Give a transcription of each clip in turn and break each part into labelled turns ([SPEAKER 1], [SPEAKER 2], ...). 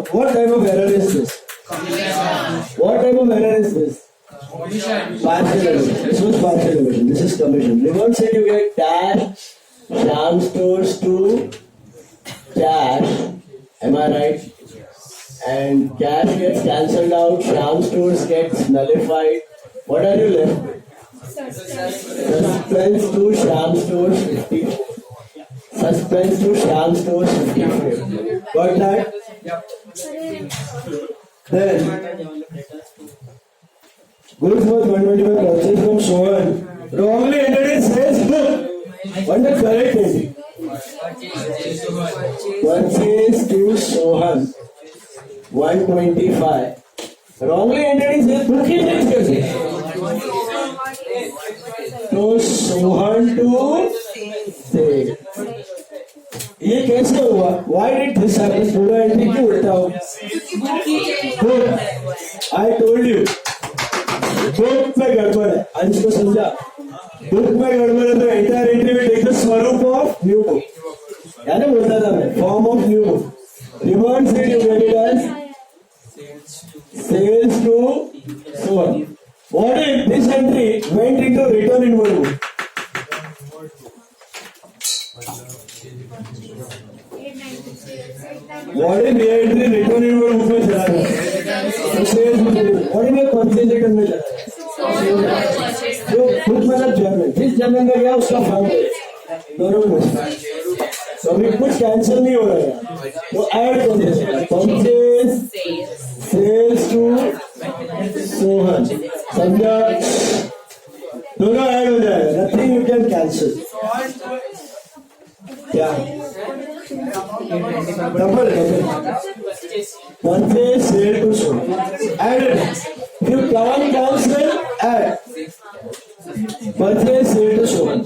[SPEAKER 1] what type of error is this? What type of error is this? Partial evasion. This was partial evasion. This is commission. Reverse it, you get dash, Shyam stores to cash. Am I right? And cash gets cancelled out. Shyam stores gets nullified. What are you left with? Suspense to Shyam stores 54. Suspense to Shyam stores 54. Got that? Then goods worth 125 purchase from Sohan. Wrongly entered in sales book. What the correct entry? Purchase to Sohan 125. Wrongly entered in sales book. He change कैसे? तो Sohan to cell. ये कैसे हुआ? Why did this happen? पूरा entry क्यों उल्टा हो? I told you. Book में गड़बड़ है. अंश को समझा? बुक में गड़बड़ है तो एंटायर एंट्री में टेक द स्वरूप ऑफ न्यू बुक. यानी बोलता था मैं form of new book. Reverse it you get it as sales to Sohan. What if this entry went into return in one book? What if ये entry return in one book में चला गया? What if ये purchase return में चला गया? जो book मतलब जर्नल, जिस जर्नल में गया उसका फॉर्म दोनों में. तो अभी कुछ कैंसिल नहीं हो रहा है. तो ऐड कर दीजिए purchase sales to सोहन. समझा? दोनों ऐड हो जाएगा. Nothing you can cancel. क्या double purchase sale to Sohan added. You can cancel add purchase sale to Sohan.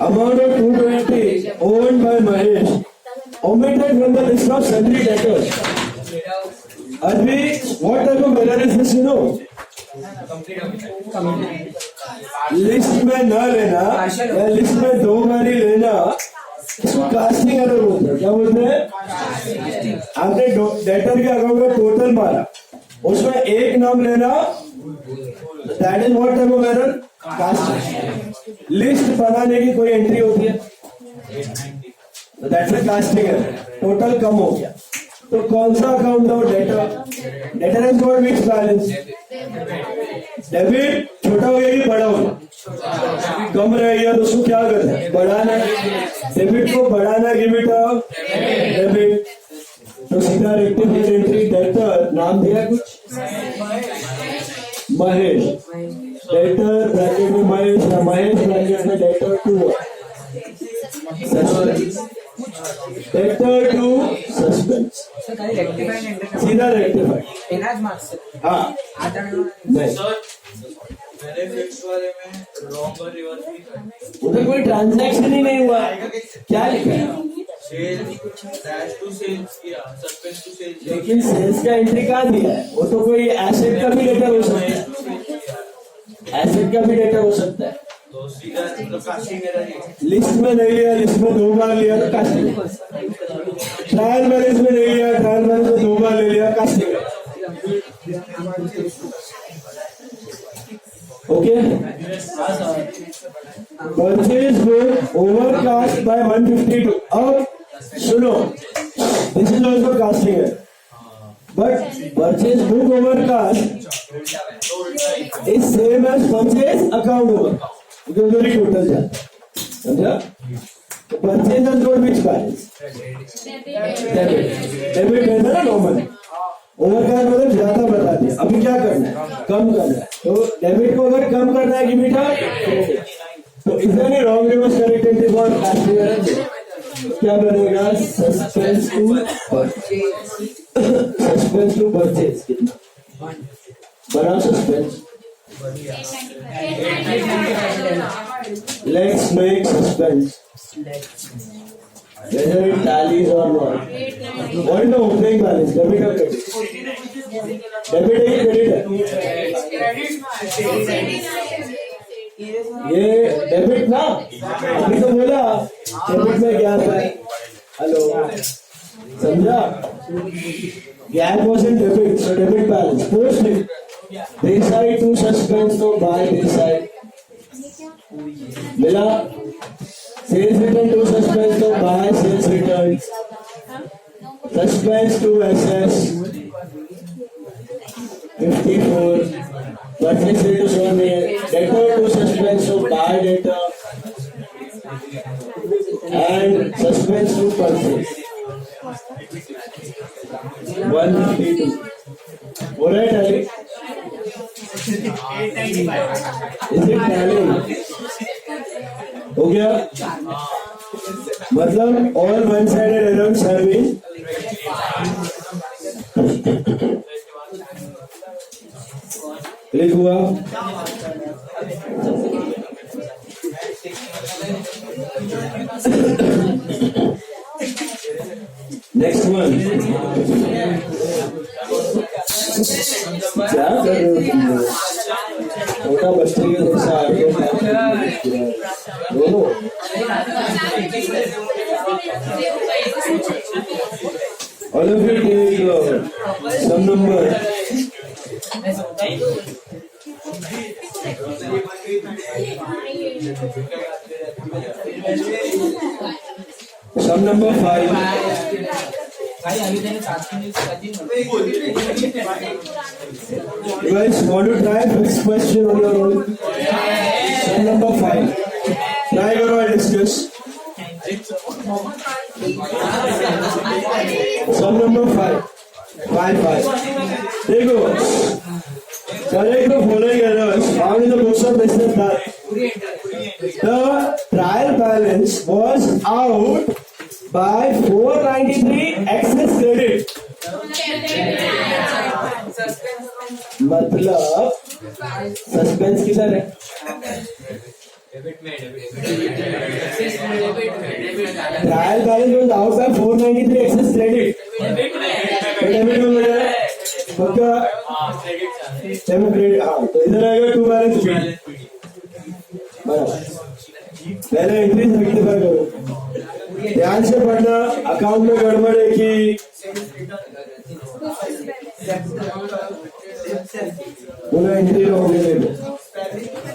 [SPEAKER 1] Amount of 220 owned by Mahesh omitted from the list of sundry debtors. Arvi, what type of error is this? You know, list में न लेना या list में दो बारी लेना इसको casting error बोलते हैं. क्या बोलते हैं? आपने डेटर के अकाउंट का टोटल मारा, उसमें एक नाम लेना. That is what type of error? Casting. List बनाने की कोई एंट्री होती है, that's a casting error. Total कम हो गया तो कौन सा अकाउंट था? Debtor. Debtor has got mix balance. Debit छोटा हो गया कि बड़ा हो गया? कम रह गया तो उसको क्या करना है? बढ़ाना. डेबिट को बढ़ाना. Give it a debit. तो सीधा रेक्टिफाइड एंट्री. डेटर नाम दिया कुछ महेश. डेटर ब्रैकेट में महेश या महेश ब्रैकेट में debtor to. Debtor to suspense. सीधा रेक्टिफाइड. हाँ नहीं उधर कोई ट्रांजैक्शन ही नहीं हुआ. क्या लिखा है? लेकिन सेल्स का एंट्री कहाँ दिया है? वो तो कोई एसेट का भी डेटर हो सकता है. एसेट का भी डेटर हो सकता है. लिस्ट में नहीं लिया, लिस्ट में दो बार लिया तो कास्टिंग. ट्रायल बैलेंस में नहीं लिया, ट्रायल बैलेंस में दो बार ले लिया, casting. Okay. Purchase book overcast by 152. अब सुनो, दिस इज ऑल्सो कास्टिंग है. But purchase book overcast is same as purchase account overcast. क्योंकि टोटल जाता है. समझा? Purchase has got which balance? Debit है ना नॉर्मल. ओवरकास्ट मतलब ज्यादा बता दिया. अभी क्या करना है? कम करना है. तो डेबिट को अगर कम करना है कि बेटा तो इधर wrong reverse correct entry for casting error. क्या बनेगा? Suspense to purchase. Suspense to purchase कितना बना? Suspense. Let's make suspense. Whether it tallies or not. What is the opening balance? Debit or credit? Debit है कि credit है? ये debit ना. अभी तो बोला डेबिट में क्या है? हेलो समझा? Gap was in debit, so debit balance. Post it. They side to suspense, so buy this side. मिला? Sales return to suspense, so buy sales return. Suspense to SS. 54. Purchase to Sony. Debtor to suspense, so buy debtor. And suspense to purchase. 152. All right, Ali? Is it tally? हो गया? मतलब all one-sided errors have been click हुआ? Next one. क्या कर रहे हो तुम? छोटा बच्चे के जैसा आगे बोलो. All of you take some number. Sum number 5. You guys want to try first question on your own? Sum number 5. Try करो and discuss. Sum number 5. 5. देखो. Correct the following errors found in the books of business that the trial balance was out by 493 excess credit. मतलब suspense किधर है? Trial balance was out by 493 excess credit. Debit में मिला है पक्का debit credit. हाँ तो इधर आएगा टू बैलेंस बराबर. पहले एंट्री रेक्टिफाई करो. ध्यान से पढ़ना. अकाउंट में गड़बड़ है कि पूरा एंट्री हो गया.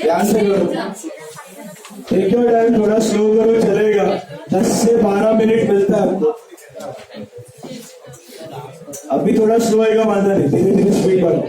[SPEAKER 1] ध्यान से करो. Take your time. थोड़ा स्लो करो चलेगा. 10 से 12 मिनट मिलता है आपको. अभी थोड़ा स्लो आएगा मानना नहीं. धीरे धीरे स्पीड बढ़ाओ.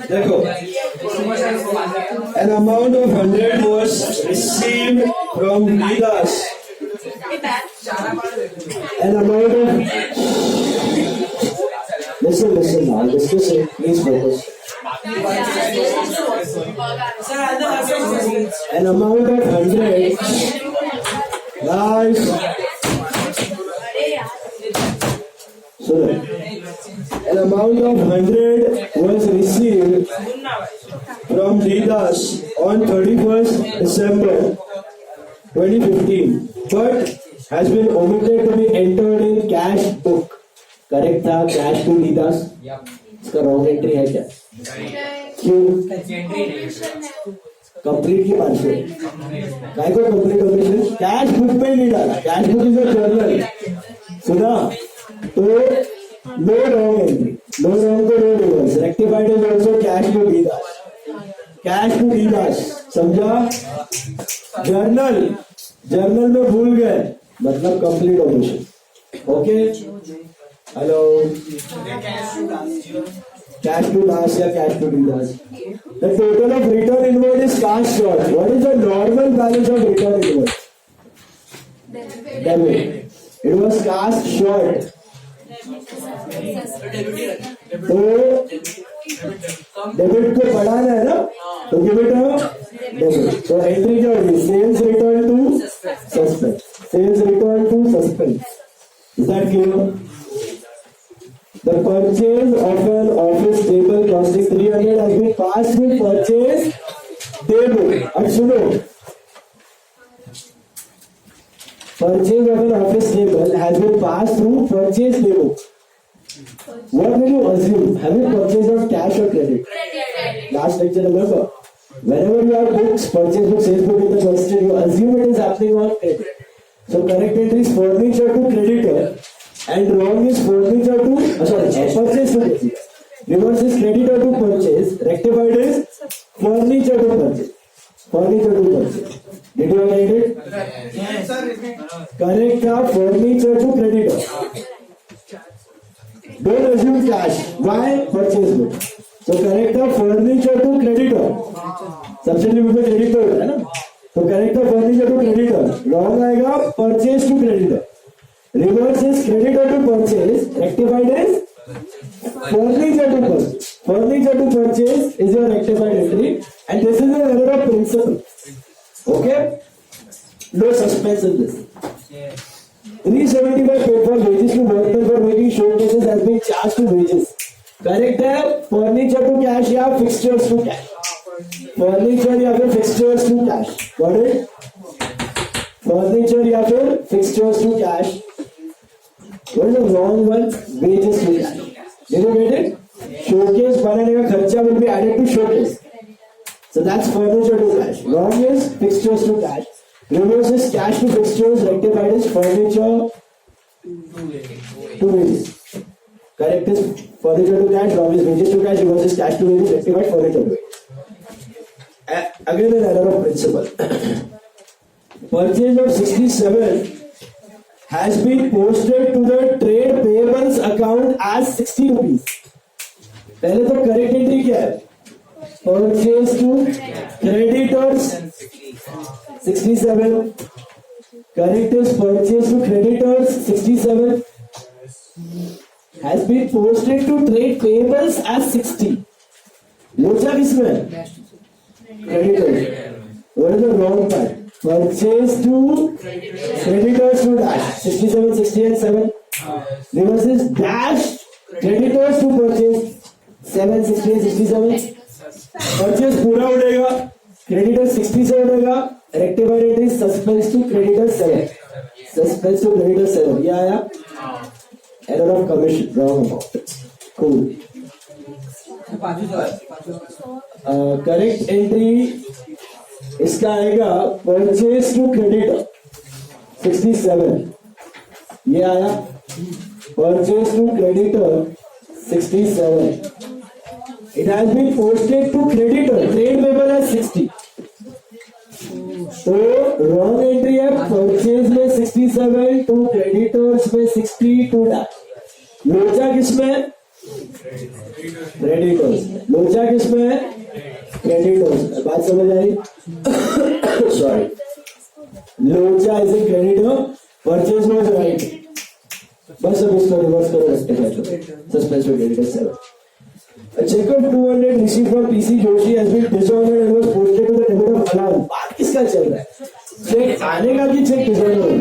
[SPEAKER 1] देखो, an amount of 100 was received from Vidas. An amount of listen now, listen, please focus. An amount of 100 guys. So an amount of 100 was received from Vidas on 31st December 2015, but has been omitted to be entered in cash book. Correct था cash to लीदास इसका wrong entry है क्या क्यों complete की बात से काय को कंप्लीट कैश बुक पे नहीं डाला cash book is a journal सुना तो no wrong entry no wrong को no reverse rectified is also cash to लीदास समझा जर्नल में भूल गए मतलब complete operation okay hello cash to Das या cash to Das the total of return inward is cash short. What is the normal balance of return inward? Debit. It was cash short. तो debit को बढ़ाना है ना तो गिव इट अ डेबिट. तो entry क्या होगी sales return to suspend sales return to suspend. Is that clear? The purchase of an office table costing 300 has been passed with purchase table. अब सुनो purchase of an office table has been passed through purchase table. What will you assume? Have you purchased on cash or credit? Last lecture remember whenever you have books purchase book sales book in the question you assume it is happening on credit. So correct entry is furniture to creditor and wrong is furniture to purchase to credit. Reverse is creditor to purchase. Rectified is furniture to purchase. Furniture to purchase. Did you write it? Yes. Correct है furniture to creditor. Don't assume cash. Why? Purchase book. तो correct है furniture to creditor, subsidy में creditor होता है ना, तो correct है furniture to creditor, wrong आएगा purchase to creditor, reverse is creditor to purchase, rectified is furniture to purchase. Furniture to purchase is your rectified entry, and this is an error of principle. Okay? No suspense in this. 375 paid for wages to workmen for making showcases has been charged to wages. Correct है? Furniture to cash या fixtures to cash. Furniture या फिर fixtures to cash. Got it? Furniture या फिर fixtures to cash. What is the wrong one? Wages to cash. Did you get it? Showcase बनाने का खर्चा will be added to showcase. So that's furniture to cash. Wrong is fixtures to cash. Reverse is cash to fixtures. Rectified is furniture to wages. Correct is furniture to cash. Wrong is wages to cash. Reverse is cash to wages. Rectified furniture to wages. Again an error of principle. Purchase of 67 has been posted to the trade payables account as 60 rupees. पहले तो correct entry क्या है? Purchase to creditors 67. Correct is purchase to creditors 67 has been posted to trade payables as 60. लोचा किसमें है? Creditors. What is the wrong part? Purchase to creditors to dash 67, 60 and 7. Reverse is dash creditors to purchase 7, 60 and 67. Purchase पूरा उड़ेगा, creditors 60 से उड़ेगा, rectified entry suspense to creditors 7. Suspense to creditors 7. ये आया error of commission, wrong amount. Cool. Correct entry इसका आएगा purchase to creditor 67. ये आया purchase to creditor 67. It has been posted to creditor. Trade payable है 60. तो रॉन्ग एंट्री है purchase में 67 टू क्रेडिटर्स में 60 टू डैश. लोचा किसमें? क्रेडिटर्स. लोचा किसमें? क्रेडिटर्स. बात समझ आई? सॉरी. लोचा is a creditor, purchase was right. बस अब इसको रिवर्स करो, रेक्टिफाई करो. Suspense to creditor 7. A check of 200 received from PC Joshi has been dishonored and was posted to the debit of allowance. बात किसका चल रहा है? चेक आने का कि चेक डिसऑनर?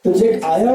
[SPEAKER 1] तो चेक आया